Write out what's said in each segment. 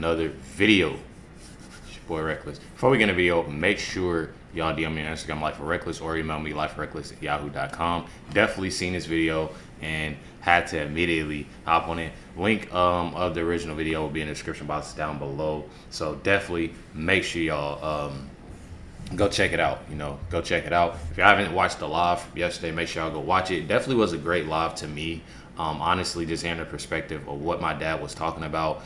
another video. It's your boy Reckless. Before we get in the video, make sure y'all DM me on Instagram, LifeWithRecklezz, or email me, LifeWithRecklezz@yahoo.com. Definitely seen this video and had to immediately hop on it. Link of the original video will be in the description box down below. So definitely make sure y'all go check it out. Go check it out. If you haven't watched the live yesterday, make sure y'all go watch it. Definitely was a great live to me. Honestly, just hearing the perspective of what my dad was talking about.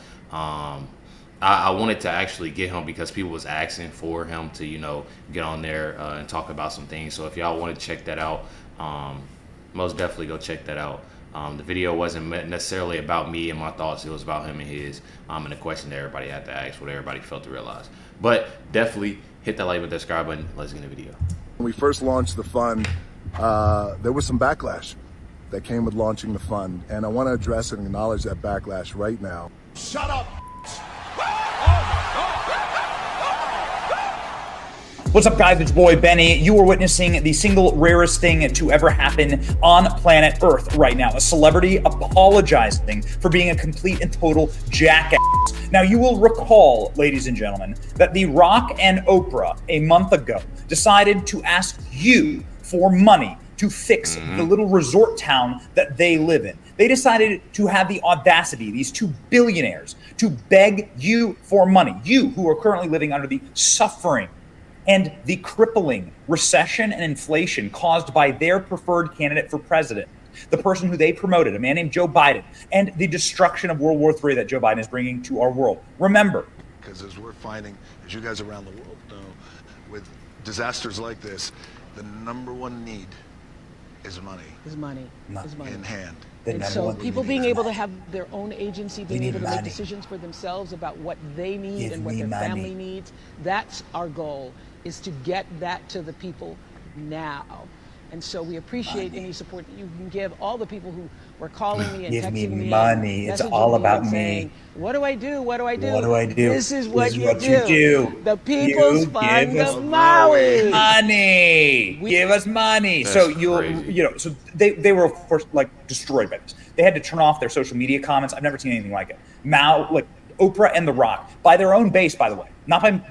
I wanted to actually get him because people was asking for him to, get on there and talk about some things. So if y'all want to check that out, most definitely go check that out. The video wasn't necessarily about me and my thoughts. It was about him and his, and the question that everybody had to ask, what everybody felt to realize. But definitely hit that like button, that subscribe button. Let's get in the video. When we first launched the fund, there was some backlash that came with launching the fund. And I want to address and acknowledge that backlash right now. Shut up! What's up, guys? It's your boy Benny. You are witnessing the single rarest thing to ever happen on planet Earth right now. A celebrity apologizing for being a complete and total jackass. Now, you will recall, ladies and gentlemen, that The Rock and Oprah a month ago decided to ask you for money to fix the little resort town that they live in. They decided to have the audacity, these two billionaires, to beg you for money. You, who are currently living under the suffering and the crippling recession and inflation caused by their preferred candidate for president, the person who they promoted, a man named Joe Biden, and the destruction of World War III that Joe Biden is bringing to our world. Remember, Because as we're finding, as you guys around the world know, with disasters like this, the number one need is money Is money. Is money. in hand. And so people being able to have their own agency, being need able to money. make decisions for themselves about what they need Give and what me their money. family needs, that's our goal, is to get that to the people now. And so we appreciate any support that you can give. All the people who were calling me and Give me texting me, money. and It's messaging all me about and me. saying, what do I do? What do I do? What do I do? This is what, This is you do. The People's You Fund give us of Maui. money. Give us money. That's So crazy. so they were of course like destroyed by this. They had to turn off their social media comments. I've never seen anything like it. Oprah and The Rock, by their own base, by the way, not by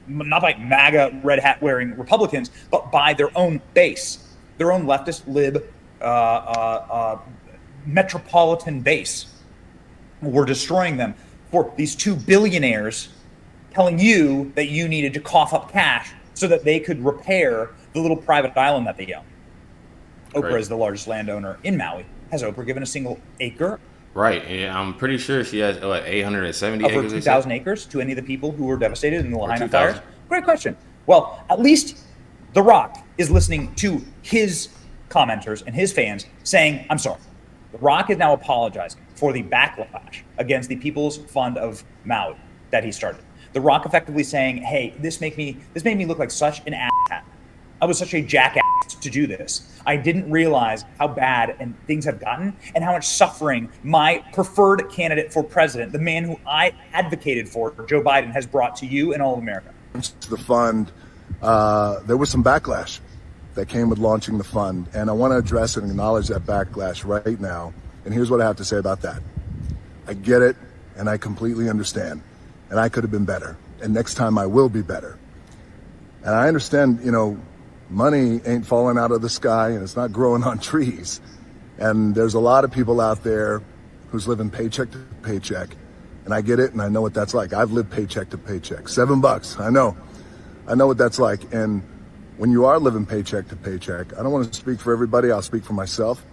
MAGA red hat wearing Republicans, but by their own base, their own leftist lib metropolitan base. We're destroying them for these two billionaires telling you that you needed to cough up cash so that they could repair the little private island that they own. Oprah Right. is the largest landowner in Maui. Has Oprah given a single acre Right, and I'm pretty sure she has 870 of her acres. they 2,000 said? acres to any of the people who were devastated in the Lahaina 2,000. fires? Great question. Well, at least The Rock is listening to his commenters and his fans saying, I'm sorry. The Rock is now apologizing for the backlash against the People's Fund of Maui that he started. The Rock effectively saying, hey, this made me look like such an asshat. I was such a jackass to do this. I didn't realize how bad and things have gotten and how much suffering my preferred candidate for president, the man who I advocated for, Joe Biden, has brought to you and all of America. The fund, there was some backlash that came with launching the fund. And I want to address and acknowledge that backlash right now. And here's what I have to say about that. I get it, and I completely understand. And I could have been better. And next time I will be better. And I understand, money ain't falling out of the sky and it's not growing on trees. And there's a lot of people out there who's living paycheck to paycheck. And I get it, and I know what that's like. I've lived paycheck to paycheck. $7, I know. I know what that's like. And when you are living paycheck to paycheck, I don't want to speak for everybody, I'll speak for myself,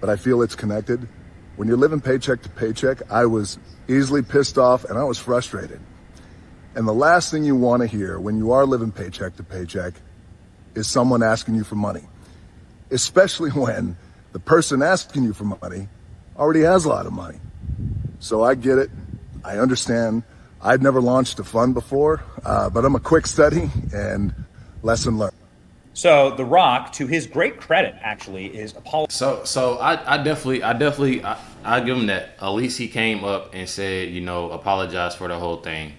but I feel it's connected. When you're living paycheck to paycheck, I was easily pissed off and I was frustrated. And the last thing you want to hear when you are living paycheck to paycheck is someone asking you for money, especially when the person asking you for money already has a lot of money. So I get it. I understand. I'd never launched a fund before, but I'm a quick study and lesson learned. So The Rock, to his great credit, actually, is apologizing. So I definitely I give him that. At least he came up and said, apologize for the whole thing.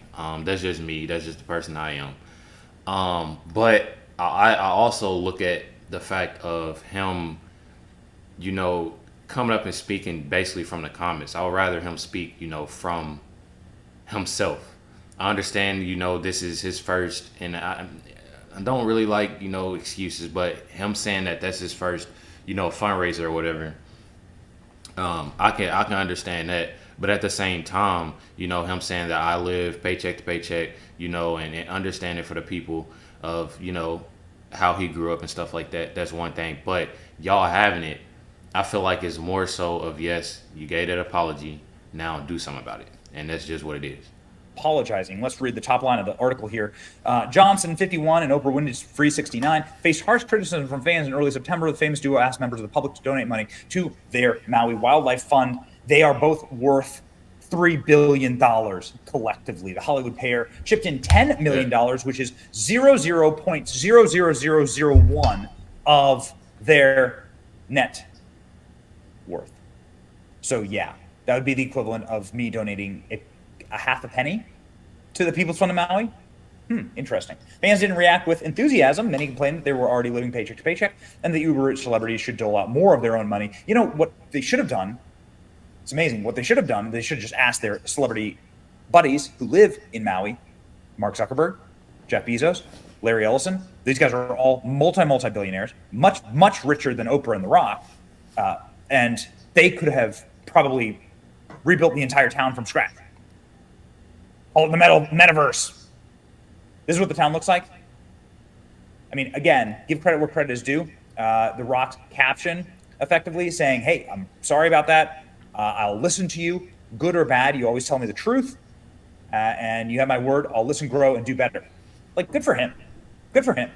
That's just me. That's just the person I am. But I also look at the fact of him, coming up and speaking basically from the comments. I would rather him speak, from himself I understand, this is his first, and I don't really like, excuses, but him saying that that's his first, fundraiser or whatever. I can understand that, but at the same time, him saying that I live paycheck to paycheck, and understanding for the people of, how he grew up and stuff like that. That's one thing, but y'all having it, I feel like it's more so of, yes, you gave that apology, now do something about it, and that's just what it is. Apologizing. Let's read the top line of the article here. Johnson, 51, and Oprah Winfrey, 69, faced harsh criticism from fans in early September. The famous duo asked members of the public to donate money to their Maui Wildlife Fund. They are both worth $3 billion collectively. The Hollywood pair chipped in $10 million, which is 0.00001 of their net worth. So yeah, that would be the equivalent of me donating a half a penny to the People's Fund of Maui. Interesting. Fans didn't react with enthusiasm. Many complained that they were already living paycheck to paycheck and the uber rich celebrities should dole out more of their own money. You know what they should have done? It's amazing. What they should have done, they should have just asked their celebrity buddies who live in Maui, Mark Zuckerberg, Jeff Bezos, Larry Ellison. These guys are all multi-billionaires, much richer than Oprah and The Rock. And they could have probably rebuilt the entire town from scratch. Oh, the metaverse. This is what the town looks like. I mean, again, give credit where credit is due. The Rock's caption effectively saying, hey, I'm sorry about that. I'll listen to you, good or bad. You always tell me the truth. And you have my word. I'll listen, grow, and do better. Like, good for him. Good for him.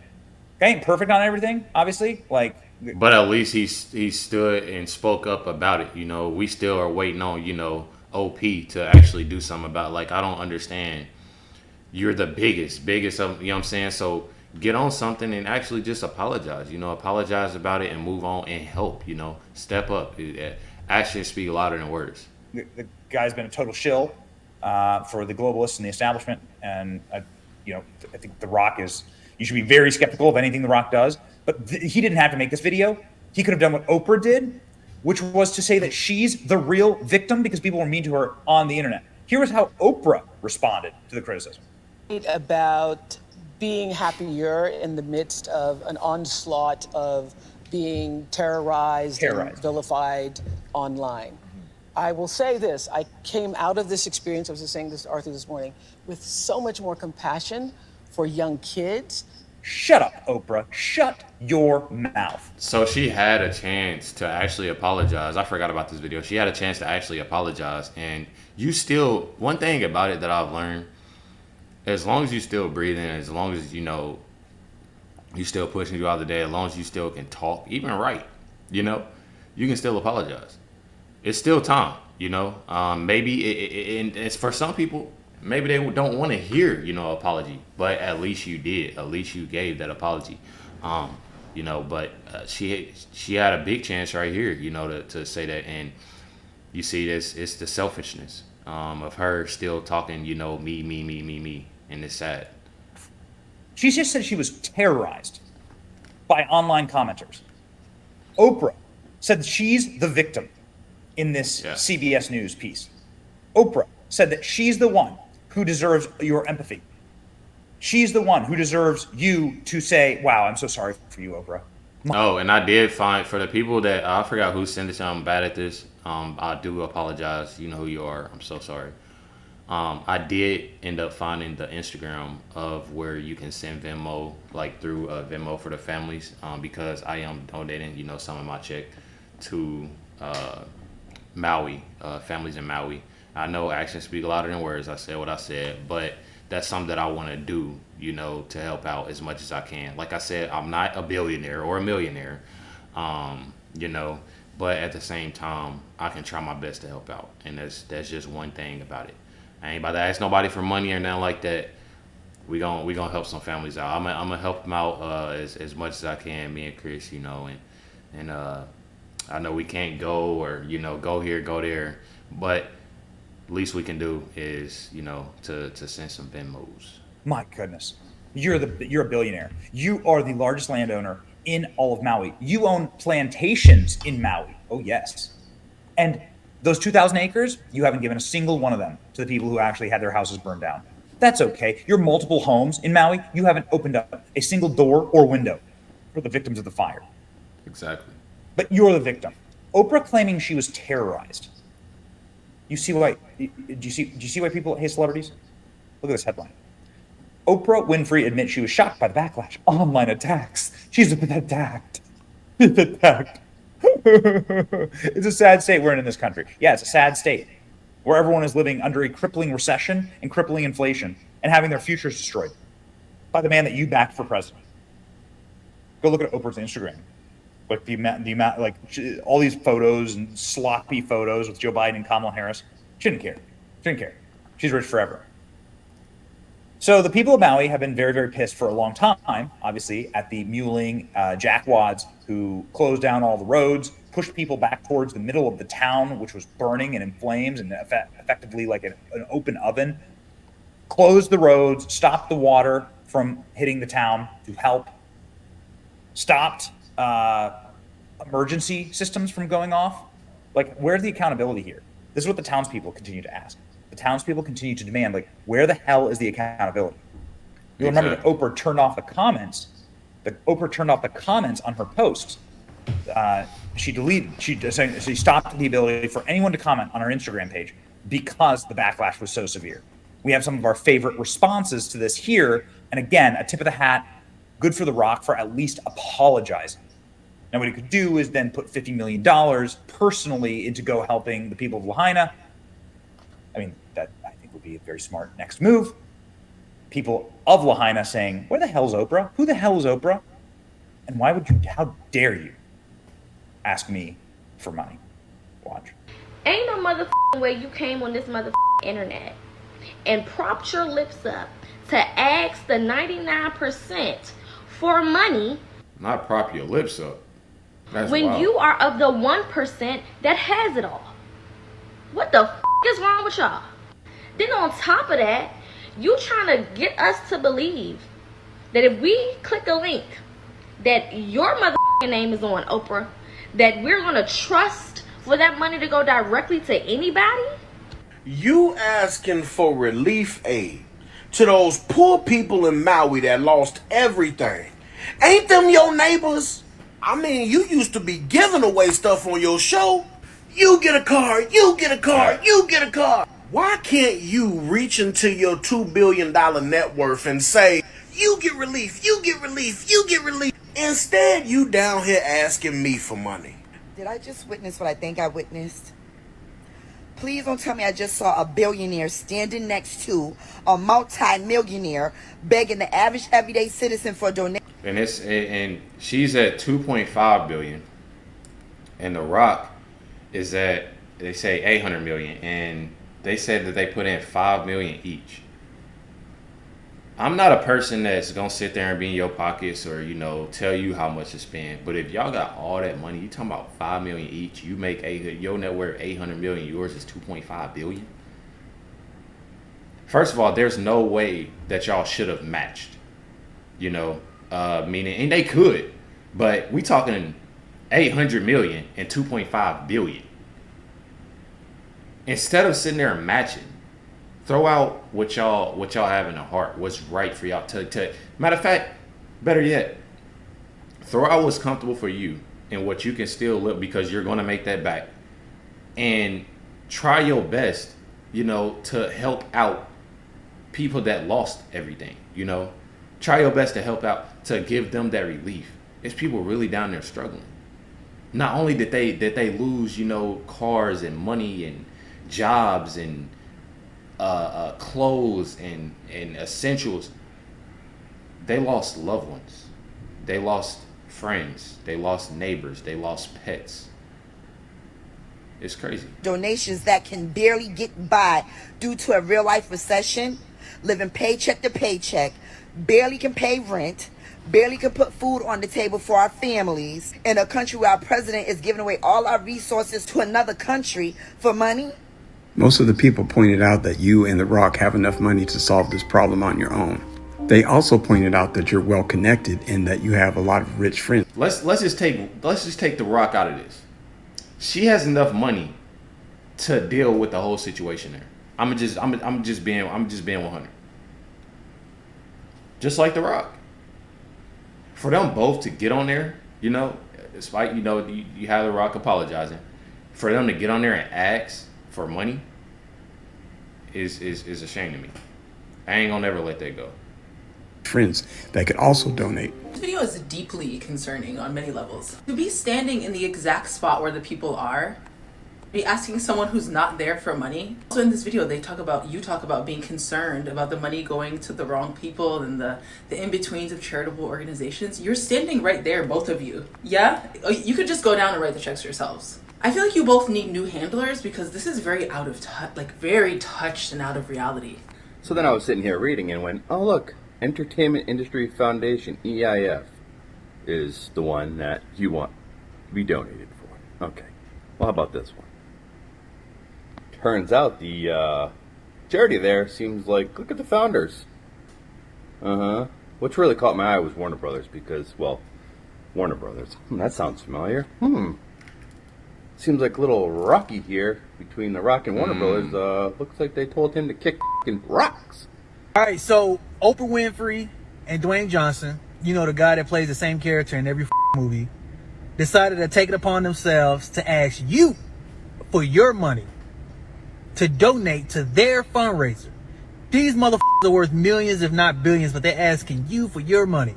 Guy ain't perfect on everything, obviously. But at least he stood and spoke up about it. We still are waiting on, OP to actually do something about it. Like, I don't understand. You're the biggest of, what I'm saying? So get on something and actually just apologize. Apologize about it and move on and help, step up. Actions speak louder than words. The guy's been a total shill for the globalists and the establishment. And, I think The Rock you should be very skeptical of anything The Rock does. But he didn't have to make this video. He could have done what Oprah did, which was to say that she's the real victim because people were mean to her on the internet. Here is how Oprah responded to the criticism. About being happier in the midst of an onslaught of being terrorized. And vilified online. I will say this, I came out of this experience, I was just saying this to Arthur this morning, with so much more compassion for young kids. Shut up, Oprah. Shut your mouth. So she had a chance to actually apologize. I forgot about this video. She had a chance to actually apologize. And one thing about it that I've learned, as long as you still breathing, as long as, you still pushing throughout the day, as long as you still can talk, even write, you can still apologize. It's still time, maybe it's for some people, maybe they don't want to hear, apology, but at least you did. At least you gave that apology. But she had a big chance right here, to say that. And you see this, it's the selfishness of her still talking, me, and it's sad. She just said she was terrorized by online commenters. Oprah said that she's the victim in this CBS News piece. Oprah said that she's the one who deserves your empathy. She's the one who deserves you to say, wow, I'm so sorry for you, Oprah. Oh, and I did find, for the people that, I forgot who sent it, I'm bad at this. I do apologize. You know who you are. I'm so sorry. I did end up finding the Instagram of where you can send Venmo, like through Venmo for the families, because I am donating, some of my check to Maui, families in Maui. I know actions speak louder than words. I said what I said, but that's something that I want to do, to help out as much as I can. Like I said, I'm not a billionaire or a millionaire, but at the same time, I can try my best to help out. And that's just one thing about it. I ain't about to ask nobody for money or nothing like that. We gonna help some families out. I'm gonna help them out as much as I can, me and Chris, and I know we can't go or, go here, go there, but least we can do is, to send some Venmos. My goodness. You're a billionaire. You are the largest landowner in all of Maui. You own plantations in Maui. Oh, yes. And those 2,000 acres, you haven't given a single one of them to the people who actually had their houses burned down. That's okay. Your multiple homes in Maui, you haven't opened up a single door or window for the victims of the fire. Exactly. But you're the victim. Oprah claiming she was terrorized. You see why? Do you see why people hate celebrities? Look at this headline. Oprah Winfrey admits she was shocked by the backlash. Online attacks. She's been attacked. Attacked. It's a sad state we're in this country. Yeah, it's a sad state where everyone is living under a crippling recession and crippling inflation and having their futures destroyed by the man that you backed for president. Go look at Oprah's Instagram. Like the amount, like all these photos and sloppy photos with Joe Biden and Kamala Harris. She didn't care. She didn't care. She's rich forever. So the people of Maui have been very, very pissed for a long time, obviously, at the muling jackwads who closed down all the roads, pushed people back towards the middle of the town, which was burning and in flames and effectively like an open oven, closed the roads, stopped the water from hitting the town to help, stopped emergency systems from going off. Like, where's the accountability here? This is what the townspeople continue to ask. The townspeople continue to demand, like, where the hell is the accountability? You'll remember that Oprah turned off the comments. Oprah turned off the comments on her posts. She stopped the ability for anyone to comment on her Instagram page because the backlash was so severe. We have some of our favorite responses to this here. And again, a tip of the hat, good for The Rock for at least apologizing. Now, what he could do is then put $50 million personally into go helping the people of Lahaina. I mean, that I think would be a very smart next move. People of Lahaina saying, where the hell's Oprah? Who the hell is Oprah? And why would you, how dare you ask me for money? Watch. Ain't no motherfucking way you came on this motherfucking internet and propped your lips up to ask the 99% for money. Not prop your lips up. That's when wild. You are of the 1% that has it all. What the is wrong with y'all? Then on top of that, you trying to get us to believe that if we click a link that your motherfucking name is on, Oprah, that we're gonna trust for that money to go directly to anybody? You asking for relief aid to those poor people in Maui that lost everything. Ain't them your neighbors? I mean, you used to be giving away stuff on your show. You get a car, you get a car, you get a car. Why can't you reach into your $2 billion net worth and say, you get relief, you get relief, you get relief? Instead, you down here asking me for money. Did I just witness what I think I witnessed? Please don't tell me I just saw a billionaire standing next to a multi-millionaire begging the average everyday citizen for a donation. And she's at 2.5 billion, and The Rock is at, they say 800 million, and they said that they put in 5 million each. I'm not a person that's gonna sit there and be in your pockets or, you know, tell you how much to spend. But if y'all got all that money, you talking about 5 million each, you make your net worth 800 million, yours is 2.5 billion. First of all, there's no way that y'all should have matched, you know, meaning, and they could, but we talking 800 million and 2.5 billion. Instead of sitting there and matching, throw out what y'all have in the heart, what's right for y'all. Matter of fact, better yet, throw out what's comfortable for you and what you can still live, because you're gonna make that back. And try your best, you know, to help out people that lost everything, you know. Try your best to help out, to give them that relief. It's people really down there struggling. Not only did they lose, you know, cars and money and jobs and clothes and essentials, they lost loved ones, they lost friends, they lost neighbors, they lost pets. It's crazy. Donations that can barely get by due to a real life recession, living paycheck to paycheck, barely can pay rent, barely can put food on the table for our families, in a country where our president is giving away all our resources to another country for money. Most of the people pointed out that you and The Rock have enough money to solve this problem on your own. They also pointed out that you're well connected and that you have a lot of rich friends. Let's just take The Rock out of this. She has enough money to deal with the whole situation there. I'm just being 100. just like The Rock. For them both to get on there, you know, despite, you know, you have The Rock apologizing, for them to get on there and ask for money is a shame to me. I ain't gonna never let that go. Friends that could also donate. This video is deeply concerning on many levels. To be standing in the exact spot where the people are, be asking someone who's not there for money. Also in this video, you talk about being concerned about the money going to the wrong people and the in-betweens of charitable organizations. You're standing right there, both of you. Yeah? You could just go down and write the checks yourselves. I feel like you both need new handlers because this is very out of touch, like very touched and out of reality. So then I was sitting here reading and went, oh look, Entertainment Industry Foundation, EIF, is the one that you want to be donated for. Okay, well how about this one? Turns out the charity there seems like, look at the founders. Which really caught my eye was Warner Brothers because, well, Warner Brothers. That sounds familiar. Seems like a little rocky here between The Rock and Warner Brothers. Looks like they told him to kick rocks. All right, so Oprah Winfrey and Dwayne Johnson, you know, the guy that plays the same character in every movie, decided to take it upon themselves to ask you for your money to donate to their fundraiser. These motherfuckers are worth millions, if not billions, but they're asking you for your money.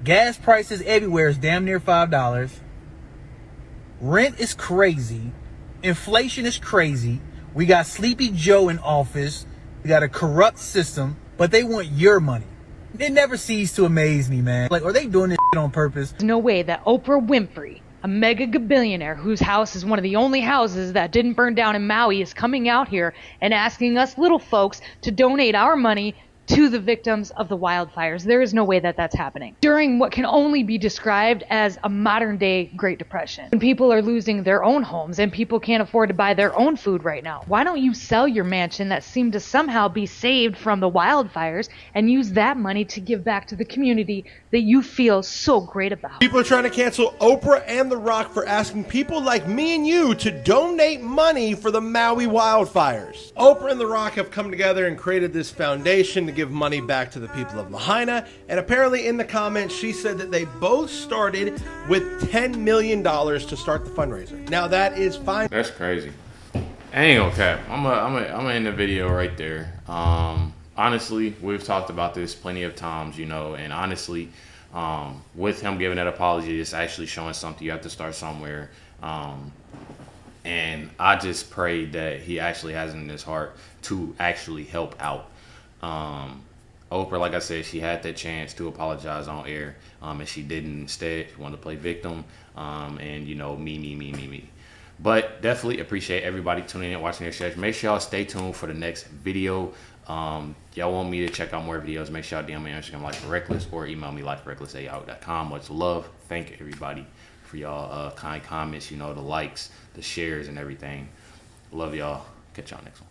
Gas prices everywhere is damn near $5. Rent is crazy. Inflation is crazy. We got Sleepy Joe in office. We got a corrupt system, but they want your money. It never ceases to amaze me, man. Like, are they doing this shit on purpose? There's no way that Oprah Winfrey, a mega billionaire whose house is one of the only houses that didn't burn down in Maui, is coming out here and asking us little folks to donate our money to the victims of the wildfires. There is no way that that's happening during what can only be described as a modern day Great Depression, when people are losing their own homes and people can't afford to buy their own food right now. Why don't you sell your mansion that seemed to somehow be saved from the wildfires and use that money to give back to the community that you feel so great about? People are trying to cancel Oprah and The Rock for asking people like me and you to donate money for the Maui wildfires. Oprah and The Rock have come together and created this foundation to give money back to the people of Lahaina, and apparently in the comments she said that they both started with $10 million to start the fundraiser. Now that is fine. That's crazy. I ain't gonna cap. I'm gonna end the video right there. Honestly, we've talked about this plenty of times, you know, and honestly, with him giving that apology, it's actually showing something. You have to start somewhere. And I just pray that he actually has it in his heart to actually help out. Oprah, like I said, she had that chance to apologize on air, and she didn't. Instead, she wanted to play victim, and, you know, me. But definitely appreciate everybody tuning in, watching their shows. Make sure y'all stay tuned for the next video. Y'all want me to check out more videos, make sure y'all DM me on Instagram, LifeWithRecklezz, or email me, LifeWithRecklezz@yahoo.com. Much love. Thank everybody for y'all kind comments, you know, the likes, the shares, and everything. Love y'all. Catch y'all next one.